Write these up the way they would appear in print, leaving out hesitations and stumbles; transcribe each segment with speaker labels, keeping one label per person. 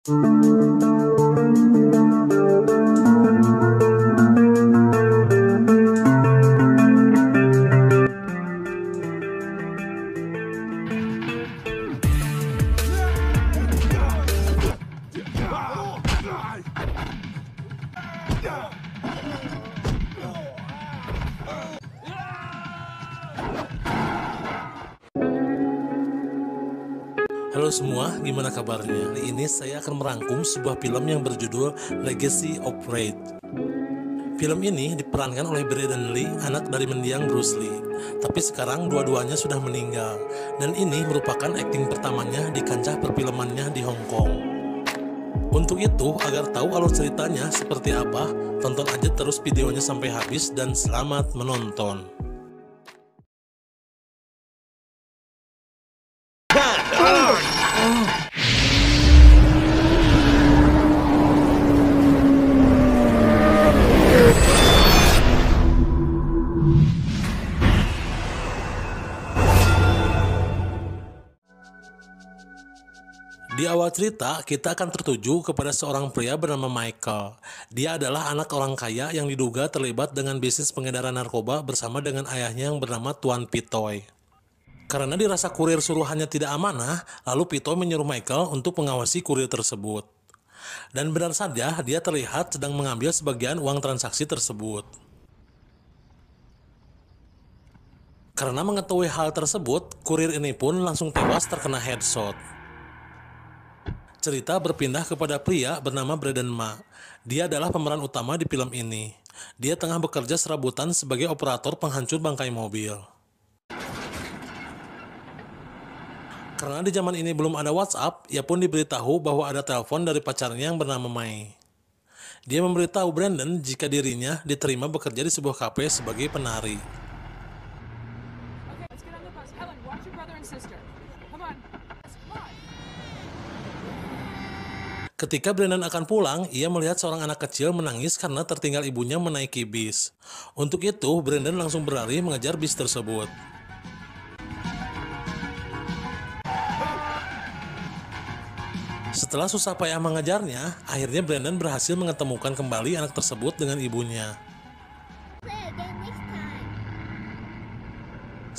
Speaker 1: Halo semua, gimana kabarnya? Kali ini saya akan merangkum sebuah film yang berjudul Legacy of Rage. Film ini diperankan oleh Brandon Lee, anak dari mendiang Bruce Lee. Tapi sekarang dua-duanya sudah meninggal. Dan ini merupakan akting pertamanya di kancah perfilmannya di Hong Kong. Untuk itu, agar tahu alur ceritanya seperti apa, tonton aja terus videonya sampai habis dan selamat menonton. Di awal cerita, kita akan tertuju kepada seorang pria bernama Michael. Dia adalah anak orang kaya yang diduga terlibat dengan bisnis pengedaran narkoba bersama dengan ayahnya yang bernama Tuan Pitoy. Karena dirasa kurir suruhannya tidak amanah, lalu Pitoy menyuruh Michael untuk mengawasi kurir tersebut. Dan benar saja, dia terlihat sedang mengambil sebagian uang transaksi tersebut. Karena mengetahui hal tersebut, kurir ini pun langsung tewas terkena headshot. Cerita berpindah kepada pria bernama Brandon Ma. Dia adalah pemeran utama di film ini. Dia tengah bekerja serabutan sebagai operator penghancur bangkai mobil. Karena di zaman ini belum ada WhatsApp, ia pun diberitahu bahwa ada telepon dari pacarnya yang bernama Mai. Dia memberitahu Brandon jika dirinya diterima bekerja di sebuah kafe sebagai penari. Ketika Brandon akan pulang, ia melihat seorang anak kecil menangis karena tertinggal ibunya menaiki bis. Untuk itu, Brandon langsung berlari mengejar bis tersebut. Setelah susah payah mengejarnya, akhirnya Brandon berhasil mengetemukan kembali anak tersebut dengan ibunya.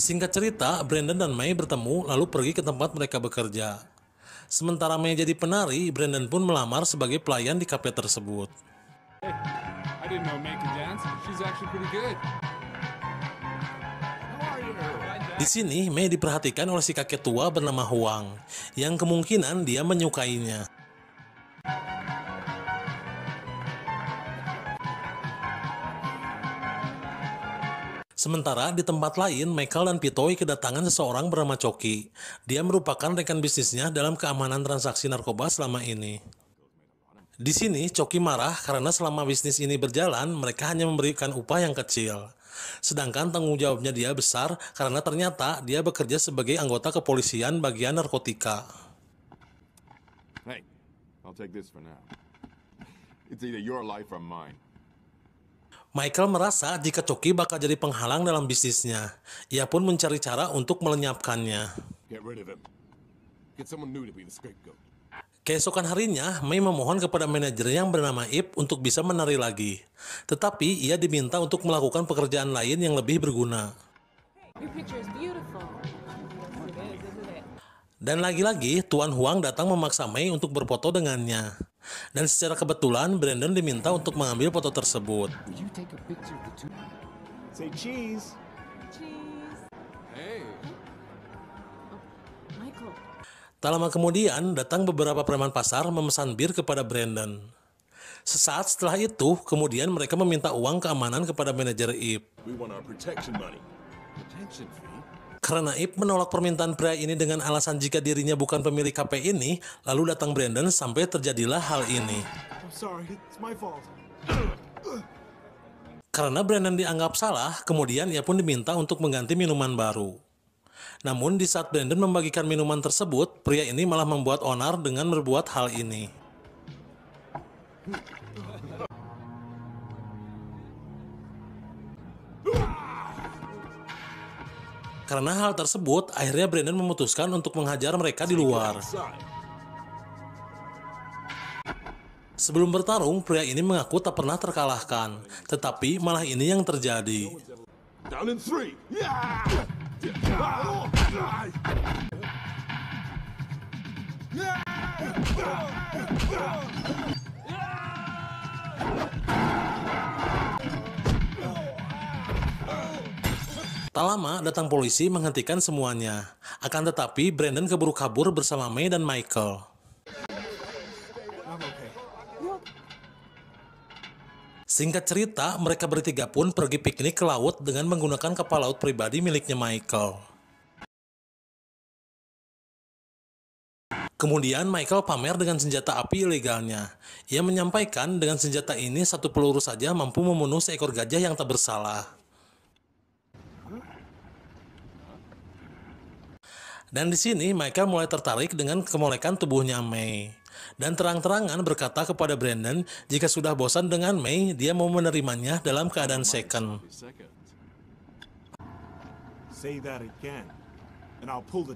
Speaker 1: Singkat cerita, Brandon dan Mai bertemu lalu pergi ke tempat mereka bekerja. Sementara Mai jadi penari, Brandon pun melamar sebagai pelayan di kafe tersebut. Di sini, Mai diperhatikan oleh si kakek tua bernama Huang, yang kemungkinan dia menyukainya. Sementara di tempat lain, Michael dan Pitoy kedatangan seseorang bernama Choki. Dia merupakan rekan bisnisnya dalam keamanan transaksi narkoba selama ini. Di sini, Choki marah karena selama bisnis ini berjalan, mereka hanya memberikan upah yang kecil. Sedangkan tanggung jawabnya dia besar karena ternyata dia bekerja sebagai anggota kepolisian bagian narkotika.
Speaker 2: Hey, I'll take this for now. It's either your life or mine.
Speaker 1: Michael merasa jika Choki bakal jadi penghalang dalam bisnisnya. Ia pun mencari cara untuk melenyapkannya. Keesokan harinya, Mai memohon kepada manajernya yang bernama Ip untuk bisa menari lagi. Tetapi ia diminta untuk melakukan pekerjaan lain yang lebih berguna. Dan lagi-lagi, Tuan Huang datang memaksa Mai untuk berfoto dengannya. Dan secara kebetulan, Brandon diminta untuk mengambil foto tersebut.
Speaker 3: Say cheese.
Speaker 1: Tak lama kemudian, datang beberapa preman pasar memesan bir kepada Brandon. Sesaat setelah itu, kemudian mereka meminta uang keamanan kepada manajer Ip. Karena Ip menolak permintaan pria ini dengan alasan jika dirinya bukan pemilik kafe ini, lalu datang Brandon sampai terjadilah hal ini. Karena Brandon dianggap salah, kemudian ia pun diminta untuk mengganti minuman baru. Namun di saat Brandon membagikan minuman tersebut, pria ini malah membuat onar dengan berbuat hal ini. Karena hal tersebut, akhirnya Brandon memutuskan untuk menghajar mereka di luar. Sebelum bertarung, pria ini mengaku tak pernah terkalahkan, tetapi malah ini yang terjadi.
Speaker 2: Down in 3. Yeah!
Speaker 1: Tak lama datang polisi menghentikan semuanya. Akan tetapi Brandon keburu kabur bersama May dan Michael. Singkat cerita, mereka bertiga pun pergi piknik ke laut dengan menggunakan kapal laut pribadi miliknya Michael. Kemudian Michael pamer dengan senjata api ilegalnya. Ia menyampaikan dengan senjata ini satu peluru saja mampu membunuh seekor gajah yang tak bersalah. Dan di sini Michael mulai tertarik dengan kemolekan tubuhnya May. Dan terang-terangan berkata kepada Brandon jika sudah bosan dengan May, dia mau menerimanya dalam keadaan second.
Speaker 3: Say that again, and I'll pull the...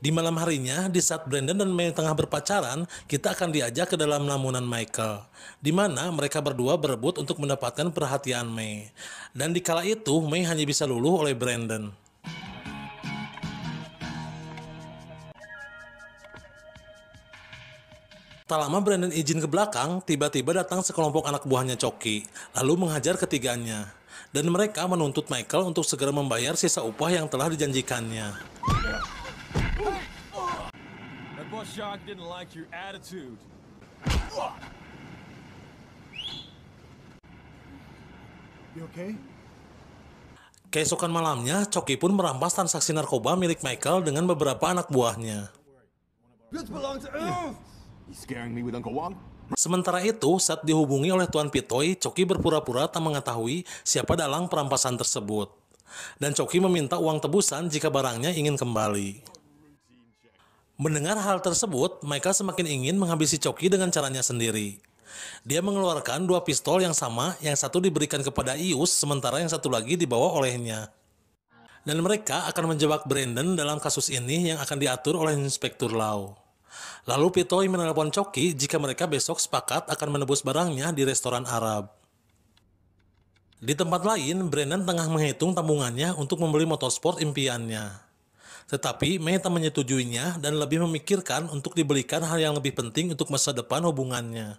Speaker 1: Di malam harinya, di saat Brandon dan May tengah berpacaran, kita akan diajak ke dalam lamunan Michael, di mana mereka berdua berebut untuk mendapatkan perhatian May. Dan di kala itu, May hanya bisa luluh oleh Brandon. Tak lama Brandon izin ke belakang, tiba-tiba datang sekelompok anak buahnya Coki, lalu menghajar ketiganya. Dan mereka menuntut Michael untuk segera membayar sisa upah yang telah dijanjikannya.
Speaker 3: Shark didn't like your attitude. You okay?
Speaker 1: Keesokan malamnya, Coki pun merampas transaksi narkoba milik Michael dengan beberapa anak buahnya.
Speaker 2: This belongs to Earth! You scaring me with Uncle Wong?
Speaker 1: Sementara itu, saat dihubungi oleh Tuan Pitoy, Coki berpura-pura tak mengetahui siapa dalang perampasan tersebut. Dan Coki meminta uang tebusan jika barangnya ingin kembali. Mendengar hal tersebut, Michael semakin ingin menghabisi Coki dengan caranya sendiri. Dia mengeluarkan dua pistol yang sama, yang satu diberikan kepada Ius, sementara yang satu lagi dibawa olehnya. Dan mereka akan menjebak Brandon dalam kasus ini yang akan diatur oleh Inspektur Lau. Lalu Pitoy menelpon Coki jika mereka besok sepakat akan menebus barangnya di restoran Arab. Di tempat lain, Brandon tengah menghitung tabungannya untuk membeli motorsport impiannya. Tetapi May tak menyetujuinya dan lebih memikirkan untuk dibelikan hal yang lebih penting untuk masa depan hubungannya.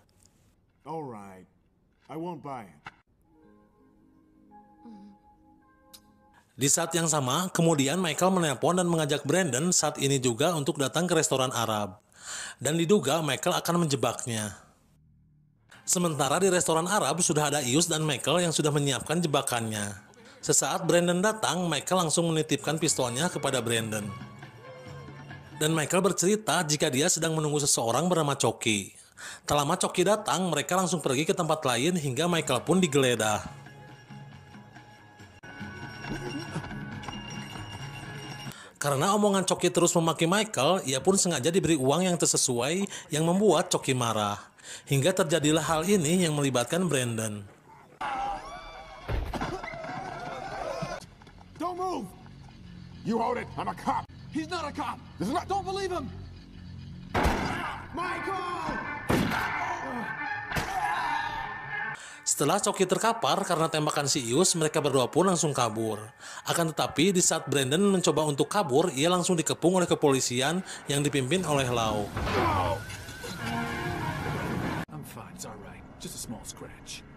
Speaker 3: Alright, I won't buy it.
Speaker 1: Di saat yang sama, kemudian Michael menelpon dan mengajak Brandon saat ini juga untuk datang ke restoran Arab. Dan diduga Michael akan menjebaknya. Sementara di restoran Arab sudah ada Ius dan Michael yang sudah menyiapkan jebakannya. Sesaat Brandon datang, Michael langsung menitipkan pistolnya kepada Brandon. Dan Michael bercerita jika dia sedang menunggu seseorang bernama Coki. Tak lama Coki datang, mereka langsung pergi ke tempat lain hingga Michael pun digeledah. Karena omongan Coki terus memaki Michael, ia pun sengaja diberi uang yang tersesuai yang membuat Coki marah. Hingga terjadilah hal ini yang melibatkan Brandon.
Speaker 2: Don't move! You hold it, I'm a cop!
Speaker 3: He's not a cop!
Speaker 2: This is not...
Speaker 3: Don't believe him!
Speaker 2: Michael!
Speaker 1: Setelah Coki terkapar karena tembakan si Ius, mereka berdua pun langsung kabur. Akan tetapi, di saat Brandon mencoba untuk kabur, ia langsung dikepung oleh kepolisian yang dipimpin oleh Lau.
Speaker 3: I'm fine, it's alright. Just a small scratch.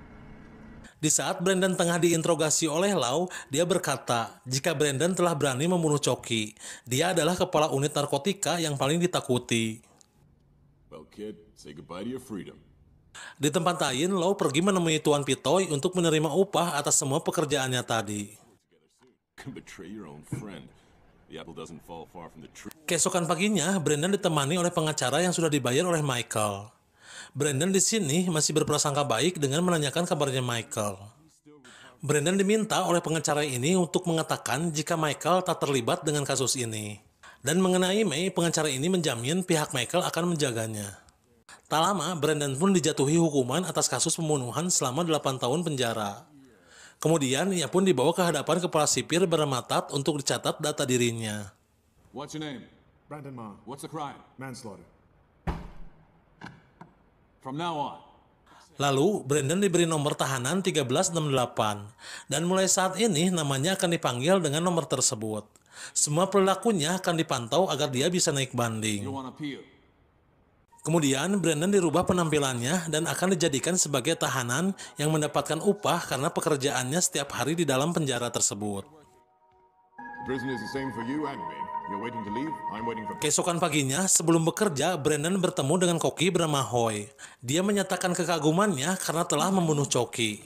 Speaker 1: Di saat Brandon tengah diinterogasi oleh Lau, dia berkata jika Brandon telah berani membunuh Coki. Dia adalah kepala unit narkotika yang paling ditakuti.
Speaker 2: Well, kid, say goodbye to your freedom.
Speaker 1: Di tempat lain, Lau pergi menemui Tuan Pitoy untuk menerima upah atas semua pekerjaannya tadi.
Speaker 2: Betray your own friend. The apple doesn't fall far from the tree.
Speaker 1: Keesokan paginya, Brandon ditemani oleh pengacara yang sudah dibayar oleh Michael. Brandon di sini masih berprasangka baik dengan menanyakan kabarnya Michael. Brandon diminta oleh pengacara ini untuk mengatakan jika Michael tak terlibat dengan kasus ini. Dan mengenai May, pengacara ini menjamin pihak Michael akan menjaganya. Tak lama, Brandon pun dijatuhi hukuman atas kasus pembunuhan selama 8 tahun penjara. Kemudian, ia pun dibawa ke hadapan kepala sipir bernama Tat untuk dicatat data dirinya.
Speaker 2: What's your name?
Speaker 3: Brandon Ma.
Speaker 2: What's the crime?
Speaker 3: Manslaughter. From now on.
Speaker 1: Lalu, Brandon diberi nomor tahanan 1368, dan mulai saat ini namanya akan dipanggil dengan nomor tersebut. Semua perilakunya akan dipantau agar dia bisa naik banding.
Speaker 3: You want appeal?
Speaker 1: Kemudian, Brandon dirubah penampilannya dan akan dijadikan sebagai tahanan yang mendapatkan upah karena pekerjaannya setiap hari di dalam penjara tersebut.
Speaker 2: The prison is the same for you and me. You're waiting to leave, I'm waiting for...
Speaker 1: Keesokan paginya, sebelum bekerja, Brandon bertemu dengan koki bernama Hoy. Dia menyatakan kekagumannya karena telah membunuh Coki.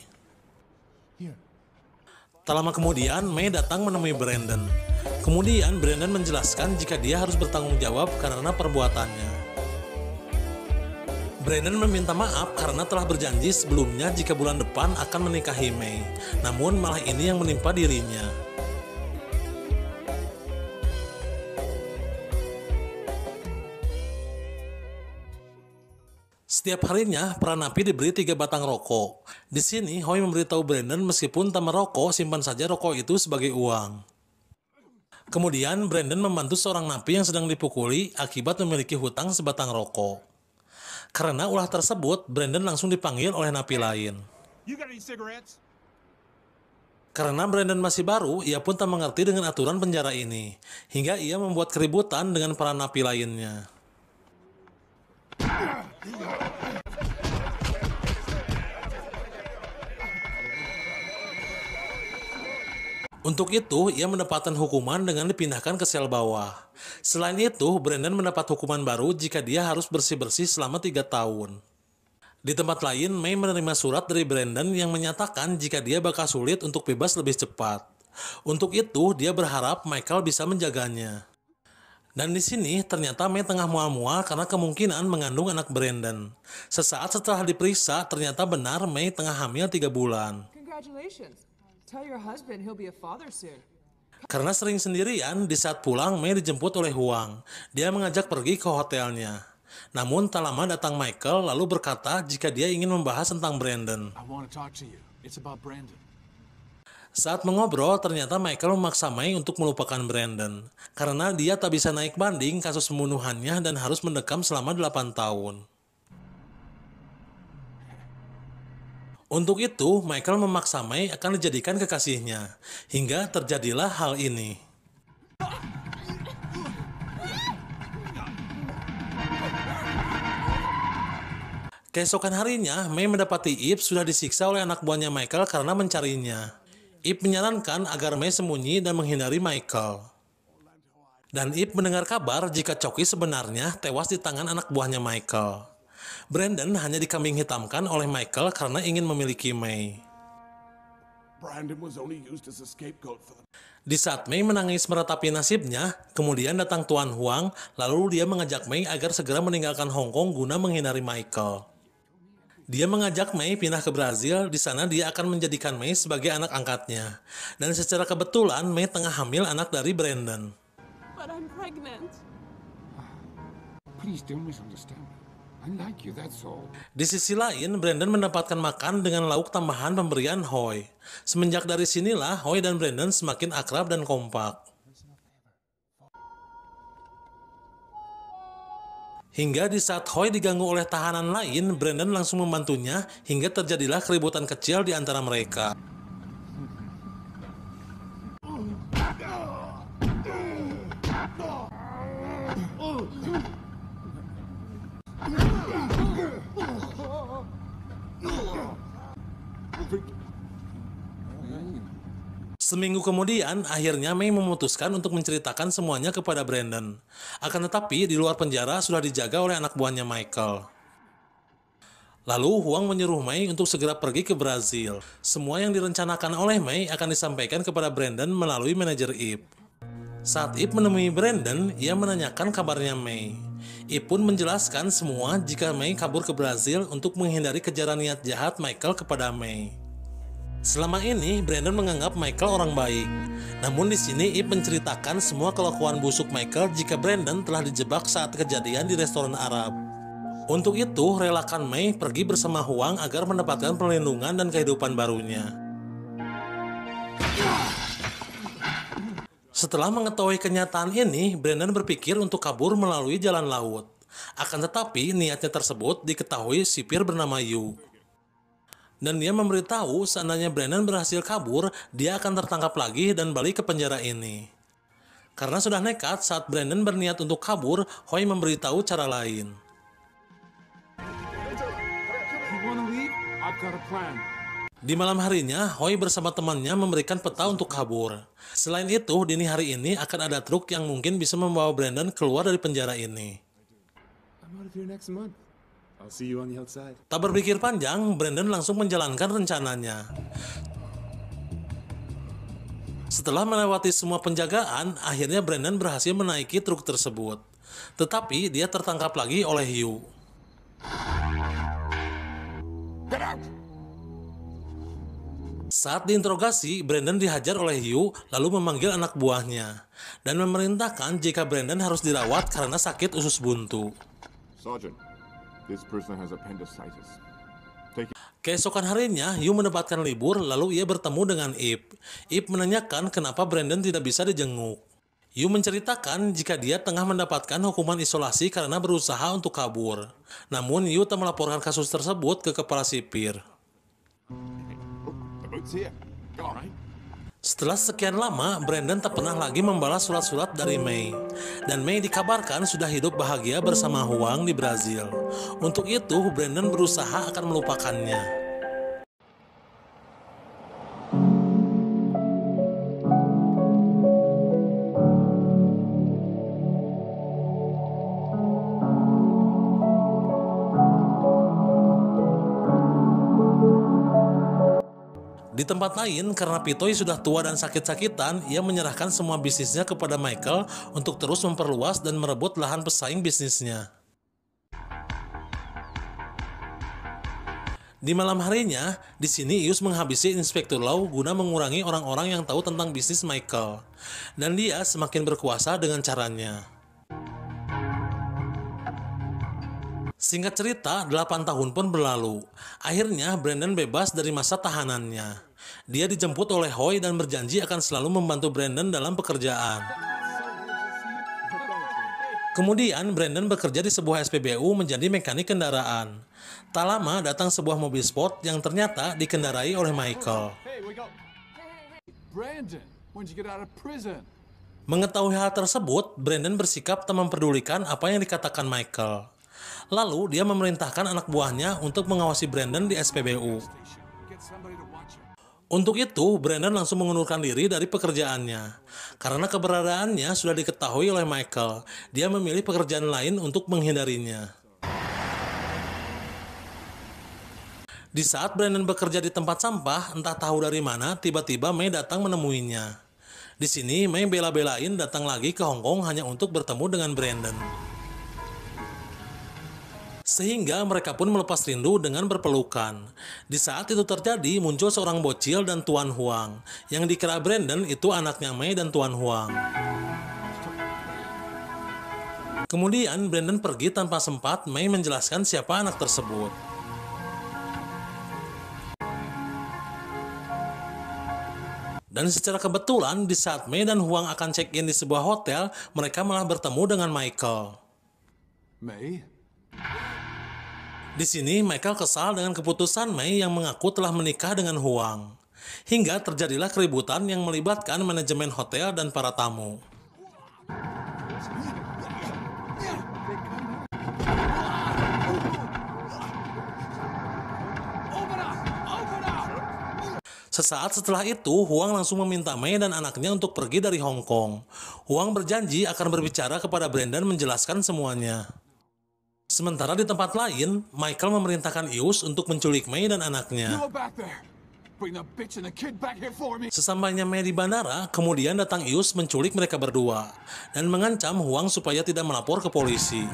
Speaker 1: Tak lama kemudian, May datang menemui Brandon. Kemudian, Brandon menjelaskan jika dia harus bertanggung jawab karena perbuatannya. Brandon meminta maaf karena telah berjanji sebelumnya jika bulan depan akan menikahi May. Namun, malah ini yang menimpa dirinya. Setiap harinya, para napi diberi 3 batang rokok. Di sini, Hoy memberitahu Brandon meskipun tak merokok, simpan saja rokok itu sebagai uang. Kemudian, Brandon membantu seorang napi yang sedang dipukuli akibat memiliki hutang sebatang rokok. Karena ulah tersebut, Brandon langsung dipanggil oleh napi lain.
Speaker 3: You got any cigarettes?
Speaker 1: Karena Brandon masih baru, ia pun tak mengerti dengan aturan penjara ini. Hingga ia membuat keributan dengan para napi lainnya. Untuk itu, ia mendapatkan hukuman dengan dipindahkan ke sel bawah. Selain itu, Brandon mendapat hukuman baru jika dia harus bersih-bersih selama 3 tahun. Di tempat lain, May menerima surat dari Brandon yang menyatakan jika dia bakal sulit untuk bebas lebih cepat. Untuk itu, dia berharap Michael bisa menjaganya. Dan di sini, ternyata May tengah mual-mual karena kemungkinan mengandung anak Brandon. Sesaat setelah diperiksa, ternyata benar May tengah hamil 3 bulan.
Speaker 4: Congratulations. Tell your husband he'll be a father soon.
Speaker 1: Karena sering sendirian, di saat pulang, May dijemput oleh Huang. Dia mengajak pergi ke hotelnya. Namun, tak lama datang Michael lalu berkata jika dia ingin membahas tentang Brandon.
Speaker 3: I want to talk to you. It's about Brandon.
Speaker 1: Saat mengobrol, ternyata Michael memaksa May untuk melupakan Brandon. Karena dia tak bisa naik banding kasus pembunuhannya dan harus mendekam selama 8 tahun. Untuk itu, Michael memaksa May akan dijadikan kekasihnya. Hingga terjadilah hal ini. Keesokan harinya, May mendapati Ip sudah disiksa oleh anak buahnya Michael karena mencarinya. Ip menyarankan agar May sembunyi dan menghindari Michael. Dan Ip mendengar kabar jika Coki sebenarnya tewas di tangan anak buahnya Michael. Brandon hanya dikambing hitamkan oleh Michael karena ingin memiliki May.
Speaker 3: Brandon was only used as a scapegoat for the...
Speaker 1: Di saat May menangis meratapi nasibnya, kemudian datang Tuan Huang, lalu dia mengajak May agar segera meninggalkan Hong Kong guna menghindari Michael. Dia mengajak May pindah ke Brazil, di sana dia akan menjadikan May sebagai anak angkatnya. Dan secara kebetulan, May tengah hamil anak dari Brandon.
Speaker 4: But I'm pregnant.
Speaker 2: Please don't misunderstand me. I like you, that's all.
Speaker 1: Di sisi lain, Brandon mendapatkan makan dengan lauk tambahan pemberian Hoy. Semenjak dari sinilah, Hoy dan Brandon semakin akrab dan kompak. Hingga di saat Hoy diganggu oleh tahanan lain, Brandon langsung membantunya hingga terjadilah keributan kecil di antara mereka. Seminggu kemudian, akhirnya May memutuskan untuk menceritakan semuanya kepada Brandon. Akan tetapi, di luar penjara sudah dijaga oleh anak buahnya Michael. Lalu, Huang menyuruh May untuk segera pergi ke Brazil. Semua yang direncanakan oleh May akan disampaikan kepada Brandon melalui manajer Ip. Saat Ip menemui Brandon, ia menanyakan kabarnya May. Ip pun menjelaskan semua jika May kabur ke Brazil untuk menghindari kejaran niat jahat Michael kepada May. Selama ini, Brandon menganggap Michael orang baik. Namun di sini Ip menceritakan semua kelakuan busuk Michael jika Brandon telah dijebak saat kejadian di restoran Arab. Untuk itu, relakan May pergi bersama Huang agar mendapatkan perlindungan dan kehidupan barunya. Setelah mengetahui kenyataan ini, Brandon berpikir untuk kabur melalui jalan laut. Akan tetapi niatnya tersebut diketahui sipir bernama Yu. Dan dia memberitahu seandainya Brandon berhasil kabur, dia akan tertangkap lagi dan balik ke penjara ini. Karena sudah nekat, saat Brandon berniat untuk kabur, Hoi memberitahu cara lain.
Speaker 3: You wanna leave? I've got a plan.
Speaker 1: Di malam harinya, Hoi bersama temannya memberikan peta untuk kabur. Selain itu, dini hari ini akan ada truk yang mungkin bisa membawa Brandon keluar dari penjara ini.
Speaker 3: I'm out of here next month. I'll see you on the outside.
Speaker 1: Tak berpikir panjang, Brandon langsung menjalankan rencananya. Setelah melewati semua penjagaan, akhirnya Brandon berhasil menaiki truk tersebut. Tetapi dia tertangkap lagi oleh Yu.
Speaker 2: Get out!
Speaker 1: Saat diinterogasi, Brandon dihajar oleh Yu lalu memanggil anak buahnya dan memerintahkan jika Brandon harus dirawat karena sakit usus buntu.
Speaker 2: Sergeant, this person has appendicitis. Take it.
Speaker 1: Keesokan harinya, Yu mendapatkan libur lalu ia bertemu dengan Ip. Ip menanyakan kenapa Brandon tidak bisa dijenguk. Yu menceritakan jika dia tengah mendapatkan hukuman isolasi karena berusaha untuk kabur. Namun Yu tak melaporkan kasus tersebut ke kepala sipir.
Speaker 2: The boot's here. Go on.
Speaker 1: Setelah sekian lama, Brandon tak pernah lagi membalas surat-surat dari Mei. Dan Mei dikabarkan sudah hidup bahagia bersama Huang di Brazil. Untuk itu, Brandon berusaha akan melupakannya. Di tempat lain, karena Pitoy sudah tua dan sakit-sakitan, ia menyerahkan semua bisnisnya kepada Michael untuk terus memperluas dan merebut lahan pesaing bisnisnya. Di malam harinya, di sini Ius menghabisi Inspektur Lau guna mengurangi orang-orang yang tahu tentang bisnis Michael. Dan dia semakin berkuasa dengan caranya. Singkat cerita, 8 tahun pun berlalu. Akhirnya, Brandon bebas dari masa tahanannya. Dia dijemput oleh Hoi dan berjanji akan selalu membantu Brandon dalam pekerjaan. Kemudian, Brandon bekerja di sebuah SPBU menjadi mekanik kendaraan. Tak lama datang sebuah mobil sport yang ternyata dikendarai oleh Michael.
Speaker 3: Hey, we got... Brandon, when'd you get out of prison?
Speaker 1: Mengetahui hal tersebut, Brandon bersikap tak memperdulikan apa yang dikatakan Michael. Lalu, dia memerintahkan anak buahnya untuk mengawasi Brandon di SPBU.
Speaker 3: Get somebody to watch him.
Speaker 1: Untuk itu, Brandon langsung mengundurkan diri dari pekerjaannya. Karena keberadaannya sudah diketahui oleh Michael, dia memilih pekerjaan lain untuk menghindarinya. Di saat Brandon bekerja di tempat sampah, entah tahu dari mana, tiba-tiba Mei datang menemuinya. Di sini, Mei bela-belain datang lagi ke Hong Kong hanya untuk bertemu dengan Brandon. Sehingga mereka pun melepas rindu dengan berpelukan. Di saat itu terjadi, muncul seorang bocil dan Tuan Huang. Yang dikira Brandon itu anaknya Mei dan Tuan Huang. Kemudian Brandon pergi tanpa sempat Mei menjelaskan siapa anak tersebut. Dan secara kebetulan, di saat Mei dan Huang akan check-in di sebuah hotel, mereka malah bertemu dengan Michael.
Speaker 3: May?
Speaker 1: Di sini, Michael kesal dengan keputusan Mei yang mengaku telah menikah dengan Huang. Hingga terjadilah keributan yang melibatkan manajemen hotel dan para tamu. Sesaat setelah itu, Huang langsung meminta Mei dan anaknya untuk pergi dari Hong Kong. Huang berjanji akan berbicara kepada Brandon menjelaskan semuanya. Sementara di tempat lain, Michael memerintahkan Ius untuk menculik Mei dan anaknya.
Speaker 3: Go back there. Bring the bitch and the kid back here for me.
Speaker 1: Sesampainya Mei di bandara, kemudian datang Ius menculik mereka berdua dan mengancam Huang supaya tidak melapor ke polisi.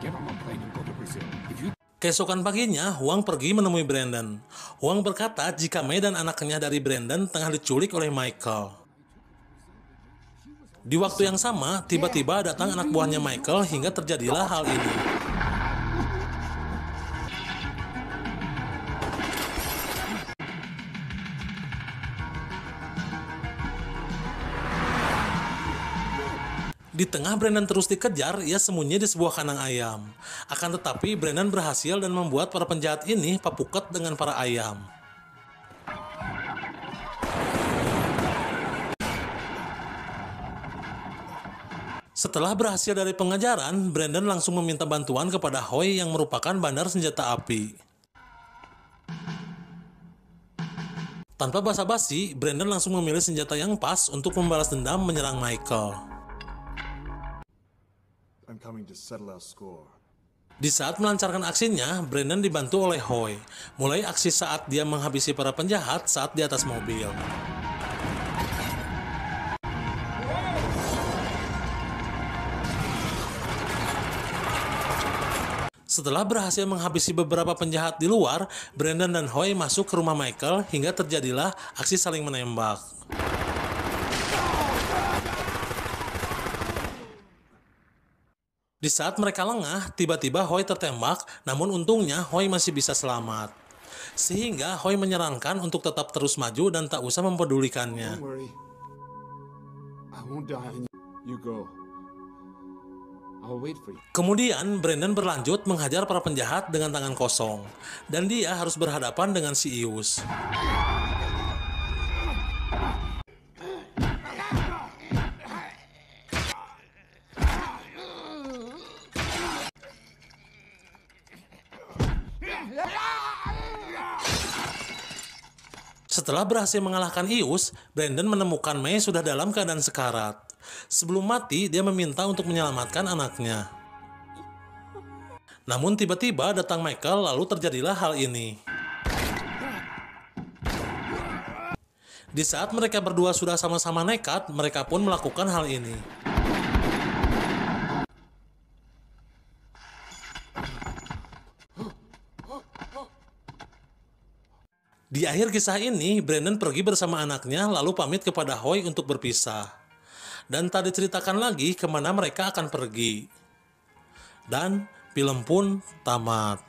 Speaker 3: Get on the plane and go to Brazil. If you
Speaker 1: Keesokan paginya, Huang pergi menemui Brandon. Huang berkata jika Mei dan anaknya dari Brandon tengah diculik oleh Michael. Di waktu yang sama, tiba-tiba datang anak buahnya Michael hingga terjadilah hal ini. Di tengah Brandon terus dikejar, ia sembunyi di sebuah kandang ayam. Akan tetapi Brandon berhasil dan membuat para penjahat ini papuket dengan para ayam. Setelah berhasil dari pengejaran, Brandon langsung meminta bantuan kepada Hoy yang merupakan bandar senjata api. Tanpa basa-basi, Brandon langsung memilih senjata yang pas untuk membalas dendam menyerang Michael.
Speaker 3: I'm coming to settle our score.
Speaker 1: Di saat melancarkan aksinya, Brandon dibantu oleh Hoy. Mulai aksi saat dia menghabisi para penjahat saat di atas mobil. Setelah berhasil menghabisi beberapa penjahat di luar, Brandon dan Hoy masuk ke rumah Michael hingga terjadilah aksi saling menembak. Di saat mereka lengah, tiba-tiba Hoy tertembak, namun untungnya Hoy masih bisa selamat. Sehingga Hoy menyarankan untuk tetap terus maju dan tak usah mempedulikannya.
Speaker 3: Don't worry. I won't die. You go. I'll wait for you.
Speaker 1: Kemudian Brandon berlanjut menghajar para penjahat dengan tangan kosong, dan dia harus berhadapan dengan si Ius. Setelah berhasil mengalahkan Ius, Brandon menemukan May sudah dalam keadaan sekarat. Sebelum mati, dia meminta untuk menyelamatkan anaknya. Namun tiba-tiba datang Michael, lalu terjadilah hal ini. Di saat mereka berdua sudah sama-sama nekat, mereka pun melakukan hal ini. Di akhir kisah ini, Brandon pergi bersama anaknya lalu pamit kepada Hoy untuk berpisah. Dan tak diceritakan lagi kemana mereka akan pergi. Dan film pun tamat.